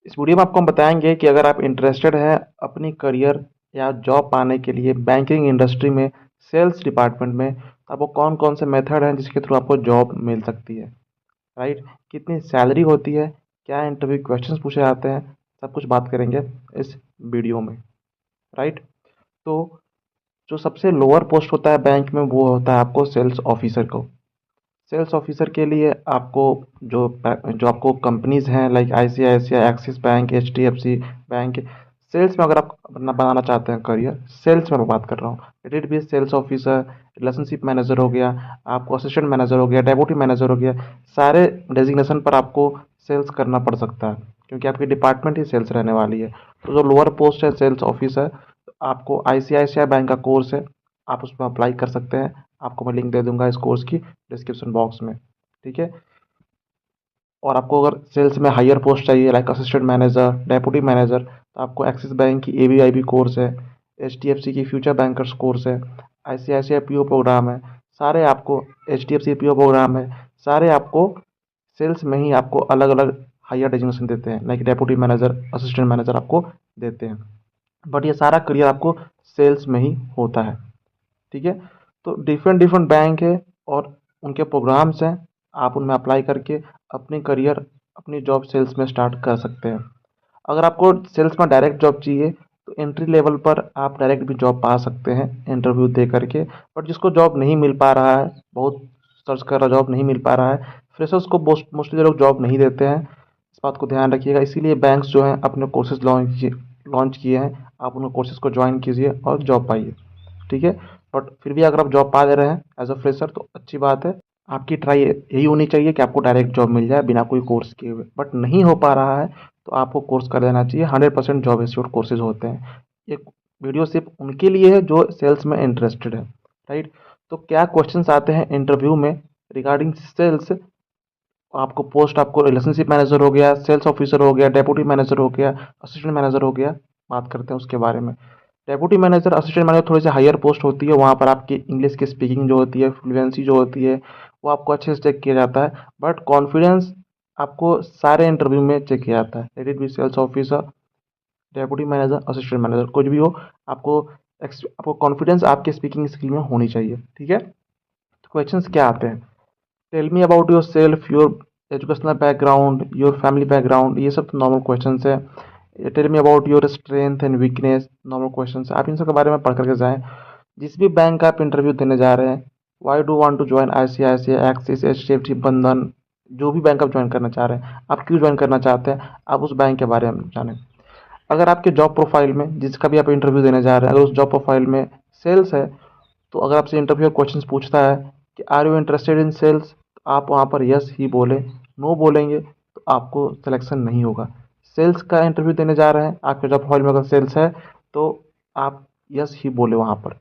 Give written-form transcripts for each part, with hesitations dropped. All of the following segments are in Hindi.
इस वीडियो में आपको हम बताएंगे कि अगर आप इंटरेस्टेड हैं अपनी करियर या जॉब पाने के लिए बैंकिंग इंडस्ट्री में सेल्स डिपार्टमेंट में, तो आपको कौन कौन से मेथड हैं जिसके थ्रू आपको जॉब मिल सकती है। राइट, कितनी सैलरी होती है, क्या इंटरव्यू क्वेश्चंस पूछे जाते हैं, सब कुछ बात करेंगे इस वीडियो में। राइट, तो जो सबसे लोअर पोस्ट होता है बैंक में वो होता है आपको सेल्स ऑफिसर को। सेल्स ऑफिसर के लिए आपको जो जो आपको कंपनीज हैं like ICICI, Axis bank, HDFC bank, sales में अगर आप अपना बनाना चाहते हैं करियर, सेल्स में मैं बात कर रहा हूँ, it it be sales officer, relationship manager हो गया, आपको असिस्टेंट मैनेजर हो गया, डेप्यूटी मैनेजर हो गया, सारे डेजिग्नेशन पर आपको सेल्स करना पड़ सकता है क्योंकि आपकी डिपार्टमेंट ही सेल्स रहने वाली है। तो जो लोअर पोस्ट है सेल्स ऑफिसर, आपको आईसीआईसीआई बैंक का कोर्स है, आप उसमें अप्लाई कर सकते हैं। आपको मैं लिंक दे दूंगा इस कोर्स की डिस्क्रिप्शन बॉक्स में। ठीक है, और आपको अगर सेल्स में हायर पोस्ट चाहिए like assistant manager, deputy manager, तो आपको एक्सिस बैंक की एवीआईबी कोर्स है, एचडीएफसी की फ्यूचर बैंकर्स कोर्स है, आईसीआईसीआई पीओ प्रोग्राम है, सारे आपको, एचडीएफसी पीओ प्रोग्राम है, सारे आपको सेल्स में ही आपको अलग अलग हायर डेजिग्नेशन देते हैं like deputy manager, assistant manager आपको देते हैं। बट ये सारा करियर आपको सेल्स में ही होता है। ठीक है, तो डिफरेंट डिफरेंट बैंक है और उनके प्रोग्राम्स हैं, आप उनमें अप्लाई करके अपनी करियर, अपनी जॉब सेल्स में स्टार्ट कर सकते हैं। अगर आपको सेल्स में डायरेक्ट जॉब चाहिए तो एंट्री लेवल पर आप डायरेक्ट भी जॉब पा सकते हैं इंटरव्यू दे करके। बट जिसको जॉब नहीं मिल पा रहा है, बहुत सर्च कर रहा, जॉब नहीं मिल पा रहा है, फ्रेशर्स को मोस्टली लोग जॉब नहीं देते हैं, इस बात को ध्यान रखिएगा। इसीलिए बैंक्स जो हैं अपने कोर्सेज लॉन्च किए हैं, आप उन कोर्सेज को ज्वाइन कीजिए और जॉब पाइए। ठीक है, बट फिर भी अगर आप जॉब पा दे रहे हैं एज अ फ्रेशर तो अच्छी बात है। आपकी ट्राई यही होनी चाहिए कि आपको डायरेक्ट जॉब मिल जाए बिना कोई कोर्स किए हुए। बट नहीं हो पा रहा है तो आपको कोर्स कर लेना चाहिए, 100% जॉब इंस्टीट्यूट कोर्सेज होते हैं। ये वीडियो सिर्फ उनके लिए है जो सेल्स में इंटरेस्टेड है। राइट, तो क्या क्वेश्चंस आते हैं इंटरव्यू में रिगार्डिंग सेल्स। आपको पोस्ट, आपको रिलेशनशिप मैनेजर हो गया, सेल्स ऑफिसर हो गया, डेप्यूटी मैनेजर हो गया, असिस्टेंट मैनेजर हो गया, बात करते हैं उसके बारे में। डेप्यूटी मैनेजर, असिस्टेंट मैनेजर थोड़ी सी हायर पोस्ट होती है, वहाँ पर आपकी इंग्लिश की स्पीकिंग जो होती है, फ्लुएंसी जो होती है, वो आपको अच्छे से चेक किया जाता है। बट कॉन्फिडेंस आपको सारे इंटरव्यू में चेक किया जाता है, let it be sales officer, deputy manager, assistant manager, कुछ भी हो, आपको आपको कॉन्फिडेंस आपके स्पीकिंग स्किल में होनी चाहिए। ठीक है, तो क्वेश्चंस क्या आते हैं, tell me about yourself, your educational background, your family background, ये सब नॉर्मल क्वेश्चंस है। Tell me about your strength and weakness, normal questions है, आप इन सब के बारे में पढ़ करके जाएं। जिस भी बैंक का आप इंटरव्यू देने जा रहे हैं, why do want to join ICICI, Axis, HDFC, Bandhan, जो भी बैंक आप ज्वाइन करना चाह रहे हैं, आप क्यों ज्वाइन करना चाहते हैं, आप उस बैंक के बारे में जानें। अगर आपके जॉब प्रोफाइल में, जिसका भी आप इंटरव्यू देने जा रहे हैं, अगर उस जॉब प्रोफाइल में सेल्स है, तो अगर आपसे इंटरव्यू क्वेश्चंस पूछता है कि are you interested in sales, तो आप वहाँ पर यस ही बोले। नो बोलेंगे तो आपको सिलेक्शन नहीं होगा। सेल्स का इंटरव्यू देने जा रहे हैं, आपके जॉब प्रोफाइल में अगर सेल्स है तो आप यस ही बोले वहाँ पर।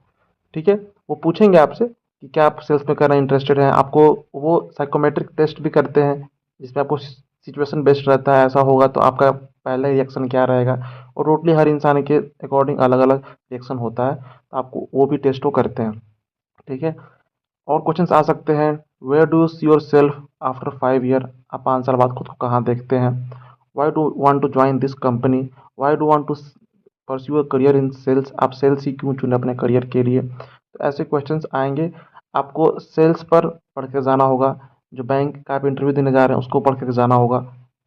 ठीक है, वो पूछेंगे आपसे कि क्या आप सेल्स में करना इंटरेस्टेड हैं, आपको वो साइकोमेट्रिक टेस्ट भी करते हैं जिसमें आपको सिचुएशन बेस्ड रहता है, ऐसा होगा तो आपका पहला रिएक्शन क्या रहेगा। और टोटली हर इंसान के अकॉर्डिंग अलग अलग रिएक्शन होता है, तो आपको वो भी टेस्ट वो करते हैं। ठीक है, और क्वेश्चंस आ सकते हैं, where do see yourself after 5 year, आप 5 साल बाद खुद को कहाँ देखते हैं। Why do want to join this company, why do want to pursue a career in sales, आप सेल्स ही क्यों चुने अपने करियर के लिए। तो ऐसे क्वेश्चंस आएंगे, आपको सेल्स पर पढ़ के जाना होगा। जो बैंक का आप इंटरव्यू देने जा रहे हैं उसको पढ़ के जाना होगा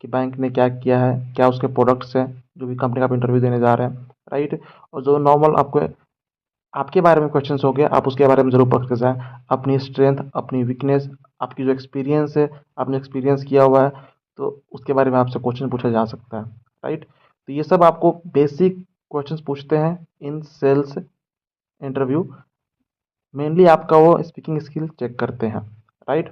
कि बैंक ने क्या किया है, क्या उसके प्रोडक्ट्स हैं, जो भी कंपनी का आप इंटरव्यू देने जा रहे हैं। राइट, और जो नॉर्मल आपको आपके बारे में क्वेश्चंस हो गए, आप उसके बारे में ज़रूर पढ़ के जाएँ। अपनी स्ट्रेंथ, अपनी वीकनेस, आपकी जो एक्सपीरियंस है, आपने एक्सपीरियंस किया हुआ है, तो उसके बारे में आपसे क्वेश्चन पूछा जा सकता है। राइट, तो ये सब आपको बेसिक क्वेश्चंस पूछते हैं इन सेल्स इंटरव्यू, मेनली आपका वो स्पीकिंग स्किल चेक करते हैं। राइट,